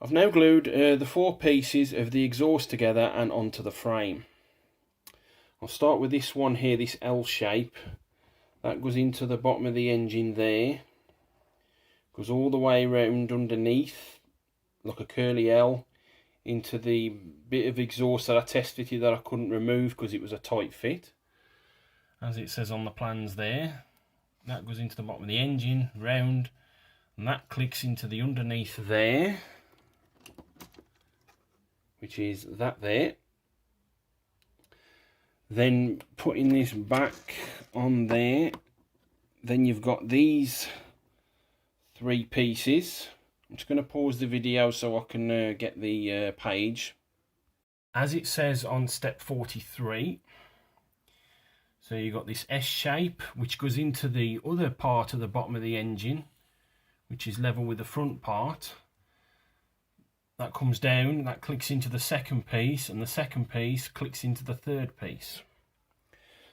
I've now glued the 4 pieces of the exhaust together and onto the frame. I'll start with this one here, this L shape. That goes into the bottom of the engine there. Goes all the way around underneath, like a curly L, into the bit of exhaust that I test fitted that I couldn't remove because it was a tight fit. As it says on the plans there, that goes into the bottom of the engine, round, and that clicks into the underneath there, which is that there. Then putting this back on there, then you've got these 3 pieces. I'm just going to pause the video so I can get the page. As it says on step 43, so you've got this S shape which goes into the other part of the bottom of the engine, which is level with the front part. That comes down, that clicks into the second piece, and the second piece clicks into the third piece.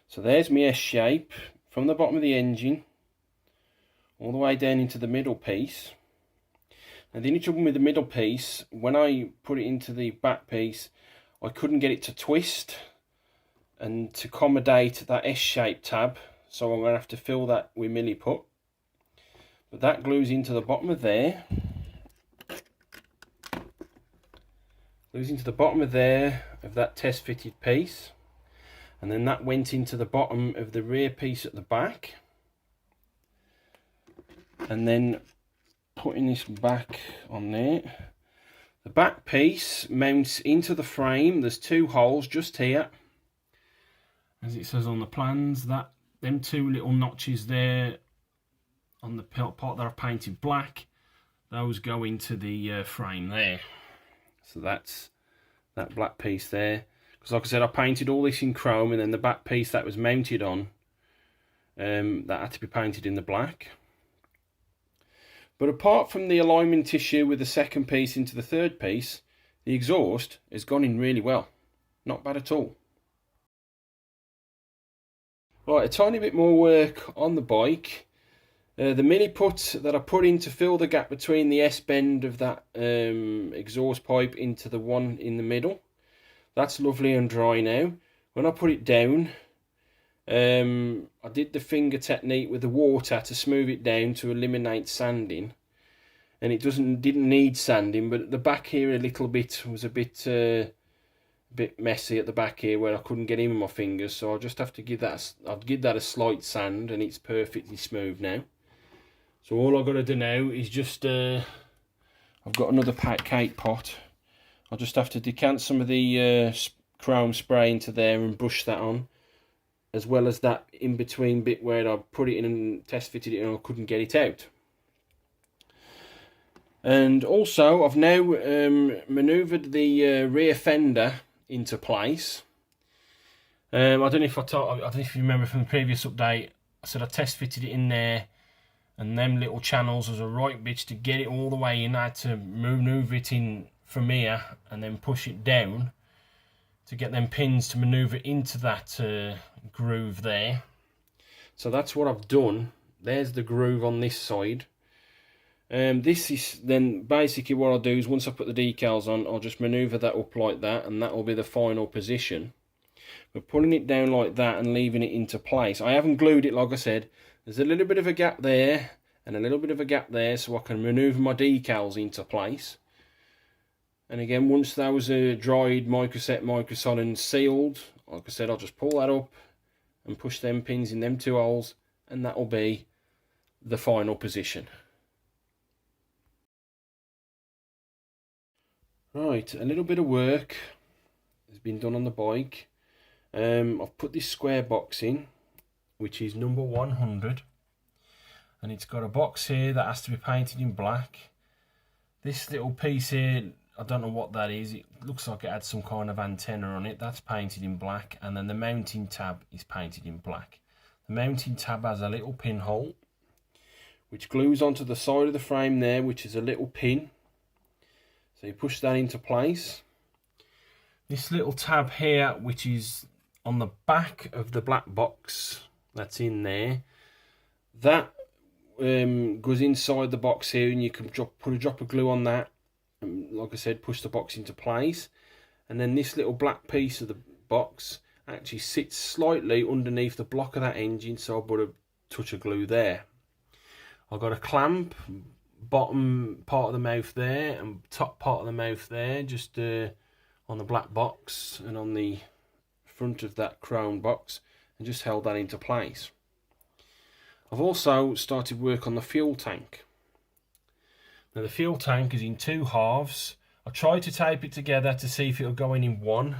So there's my S shape from the bottom of the engine all the way down into the middle piece. Now the only trouble with the middle piece, when I put it into the back piece, I couldn't get it to twist and to accommodate that S shape tab, so I'm going to have to fill that with milliput. But that glues into the bottom of there. Glues into the bottom of there of that test fitted piece, and then that went into the bottom of the rear piece at the back. And then putting this back on there, the back piece mounts into the frame. There's 2 holes just here, as it says on the plans. That them 2 little notches there on the part that I've painted black, those go into the frame there. So that's that black piece there, because like I said, I painted all this in chrome, and then the back piece that was mounted on, that had to be painted in the black. But apart from the alignment issue with the second piece into the third piece, the exhaust has gone in really well. Not bad at all. Right, a tiny bit more work on the bike. The milliput that I put in to fill the gap between the S-bend of that exhaust pipe into the one in the middle, that's lovely and dry now. When I put it down, I did the finger technique with the water to smooth it down to eliminate sanding, and it didn't need sanding, but the back here a little bit was a bit messy at the back here where I couldn't get in with my fingers, so I'll just have to give that a slight sand, and it's perfectly smooth now. So all I've got to do now is just, I've got another cake pot. I'll just have to decant some of the chrome spray into there and brush that on, as well as that in between bit where I put it in and test fitted it and I couldn't get it out. And also I've now manoeuvred the rear fender into place. I don't know if you remember from the previous update, I said I test fitted it in there, and them little channels was a right bitch to get it all the way in. I had to manoeuvre it in from here and then push it down to get them pins to manoeuvre into that groove there. So that's what I've done. There's the groove on this side. This is then basically what I'll do is once I put the decals on, I'll just manoeuvre that up like that, and that will be the final position. But pulling it down like that and leaving it into place, I haven't glued it, like I said. There's a little bit of a gap there and a little bit of a gap there, so I can manoeuvre my decals into place. And again, once those are dried, microset, microsolid and sealed, like I said, I'll just pull that up and push them pins in them 2 holes, and that will be the final position. Right, a little bit of work has been done on the bike. I've put this square box in, which is number 100, and it's got a box here that has to be painted in black. This little piece here, I don't know what that is. It looks like it had some kind of antenna on it. That's painted in black, and then the mounting tab is painted in black. The mounting tab has a little pinhole which glues onto the side of the frame there, which is a little pin. So you push that into place. This little tab here, which is on the back of the black box that's in there, that goes inside the box here, and you can put a drop of glue on that and like I said, push the box into place. And then this little black piece of the box actually sits slightly underneath the block of that engine, so I put a touch of glue there. I've got a clamp, bottom part of the mouth there and top part of the mouth there, just on the black box and on the front of that chrome box, and just held that into place. I've also started work on the fuel tank. Now the fuel tank is in two halves. I tried to tape it together to see if it'll go in one,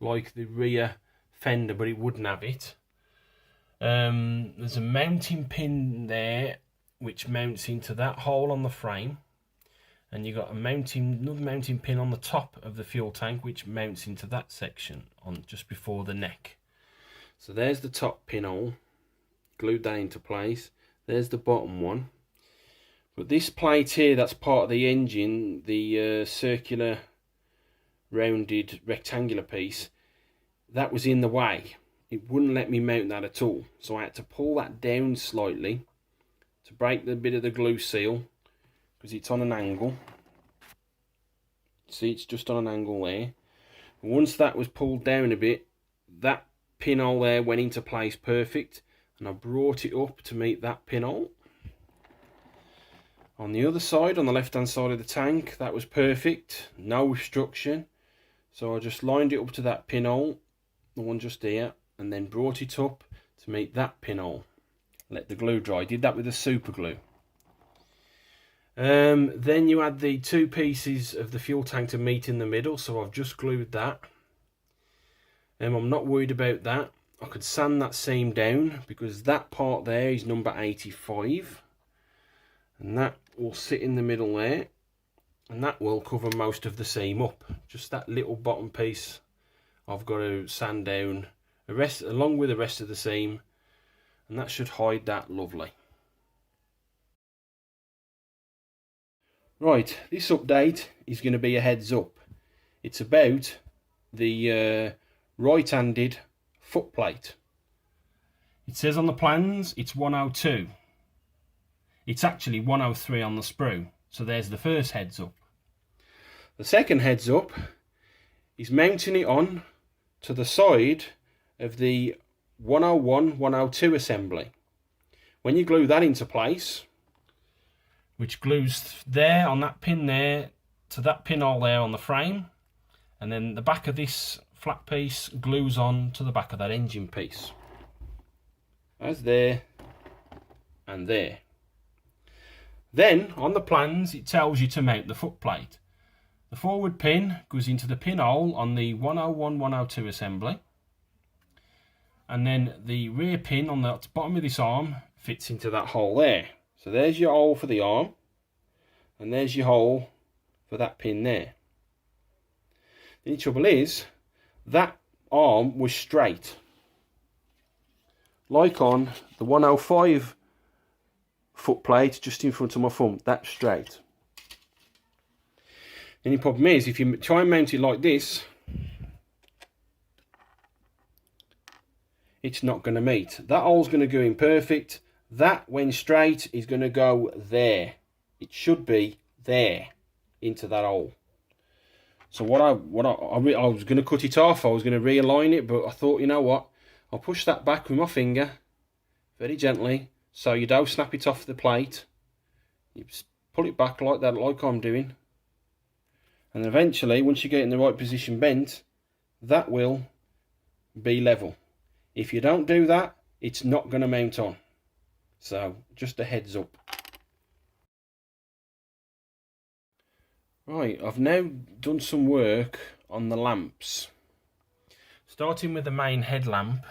like the rear fender, but it wouldn't have it. There's a mounting pin there which mounts into that hole on the frame, and you got another mounting pin on the top of the fuel tank which mounts into that section on just before the neck. So there's the top pinhole, glued that into place. There's the bottom one. But this plate here, that's part of the engine, the circular rounded rectangular piece, that was in the way. It wouldn't let me mount that at all. So I had to pull that down slightly to break the bit of the glue seal, because it's on an angle. See, it's just on an angle there. Once that was pulled down a bit, that pinhole there went into place perfect, and I brought it up to meet that pinhole. On the other side, on the left hand side of the tank, that was perfect, no obstruction. So I just lined it up to that pinhole, the one just here, and then brought it up to meet that pinhole. Let the glue dry. Did that with a super glue. Then you add the two pieces of the fuel tank to meet in the middle, so I've just glued that. I'm not worried about that. I could sand that seam down because that part there is number 85, and that will sit in the middle there, and that will cover most of the seam up. Just that little bottom piece I've got to sand down along with the rest of the seam, and that should hide that lovely. Right, this update is going to be a heads up. It's about the right-handed footplate. It says on the plans it's 102. It's actually 103 on the sprue, so there's the first heads up. The second heads up is mounting it on to the side of the 101-102 assembly. When you glue that into place, which glues there on that pin there to that pinhole there on the frame, and then the back of this flat piece glues on to the back of that engine piece, as there and there. Then on the plans it tells you to mount the footplate. The forward pin goes into the pinhole on the 101-102 assembly, and then the rear pin on the bottom of this arm fits into that hole there. So there's your hole for the arm, and there's your hole for that pin there. The trouble is, that arm was straight, like on the 105 footplate just in front of my thumb. That's straight. The only problem is, if you try and mount it like this, it's not going to meet. That hole's going to go in perfect. That, when straight, is going to go there. It should be there, into that hole. So I was going to cut it off. I was going to realign it, but I thought, you know what? I'll push that back with my finger, very gently, so you don't snap it off the plate. You just pull it back like that, like I'm doing. And eventually, once you get in the right position bent, that will be level. If you don't do that, it's not going to mount on. So, just a heads up. Right, I've now done some work on the lamps. Starting with the main headlamp,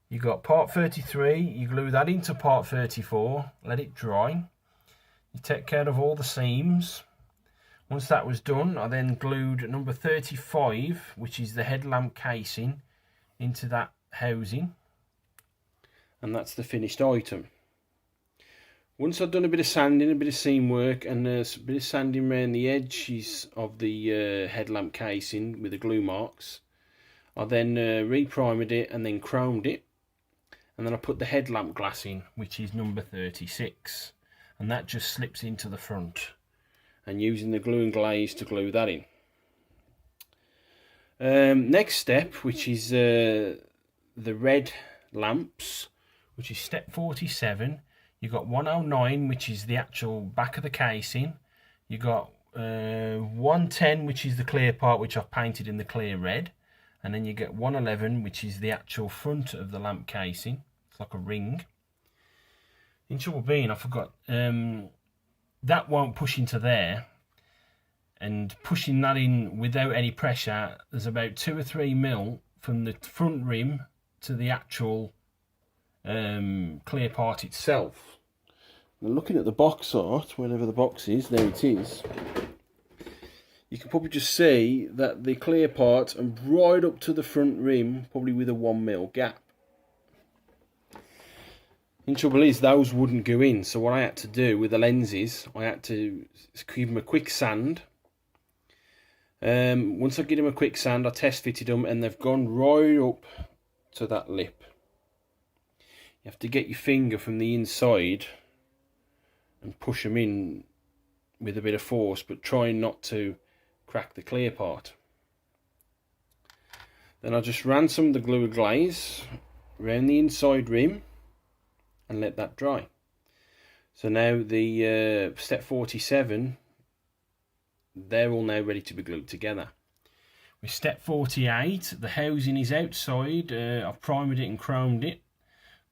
you got part 33, you glue that into part 34, let it dry. You take care of all the seams. Once that was done, I then glued number 35, which is the headlamp casing, into that housing. And that's the finished item. Once I'd done a bit of sanding, a bit of seam work, and a bit of sanding around the edges of the headlamp casing with the glue marks, I then re-primed it and then chromed it. And then I put the headlamp glass in, which is number 36. And that just slips into the front. and using the glue and glaze to glue that in. Next step, which is the red lamps, which is step 47. You've got 109, which is the actual back of the casing. You've got 110, which is the clear part, which I've painted in the clear red. And then you get 111, which is the actual front of the lamp casing. It's like a ring. In trouble being, I forgot, that won't push into there. And pushing that in without any pressure, there's about 2 or 3 mil from the front rim to the actual clear part itself. Now looking at the box art, wherever the box is, there it is. You can probably just see that the clear part and right up to the front rim, probably with a 1 mil gap. In trouble is, those wouldn't go in, so what I had to do with the lenses, I had to give them a quick sand. Once I give them a quick sand, I test fitted them and they've gone right up to that lip. You have to get your finger from the inside and push them in with a bit of force, but trying not to crack the clear part. Then I just ran some of the glue and glaze around the inside rim and let that dry. So now the step 47, they're all now ready to be glued together. With step 48, the housing is outside. I've primed it and chromed it,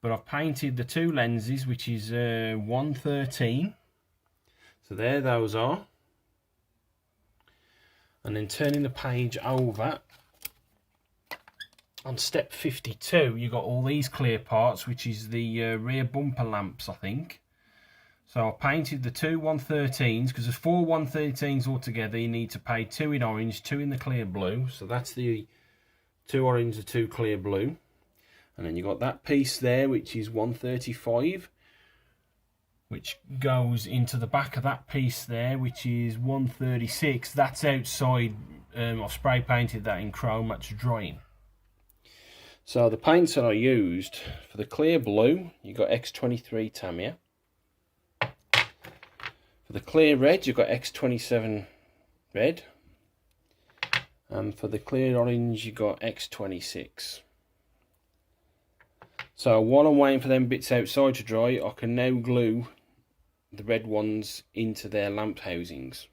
but I've painted the 2 lenses, which is 113. So there those are. And then turning the page over, on step 52, you got all these clear parts, which is the rear bumper lamps, I think. So I painted the 2 113s, because there's 4 113s altogether. You need to paint 2 in orange, 2 in the clear blue. So that's the 2 orange and 2 clear blue. And then you got that piece there, which is 135, which goes into the back of that piece there, which is 136. That's outside. I've spray painted that in chrome. That's drying. So the paints that I used for the clear blue, you got X23 Tamiya. For the clear red, you've got X27 red. And for the clear orange, you got X26. So while I'm waiting for them bits outside to dry, I can now glue the red ones into their lamp housings.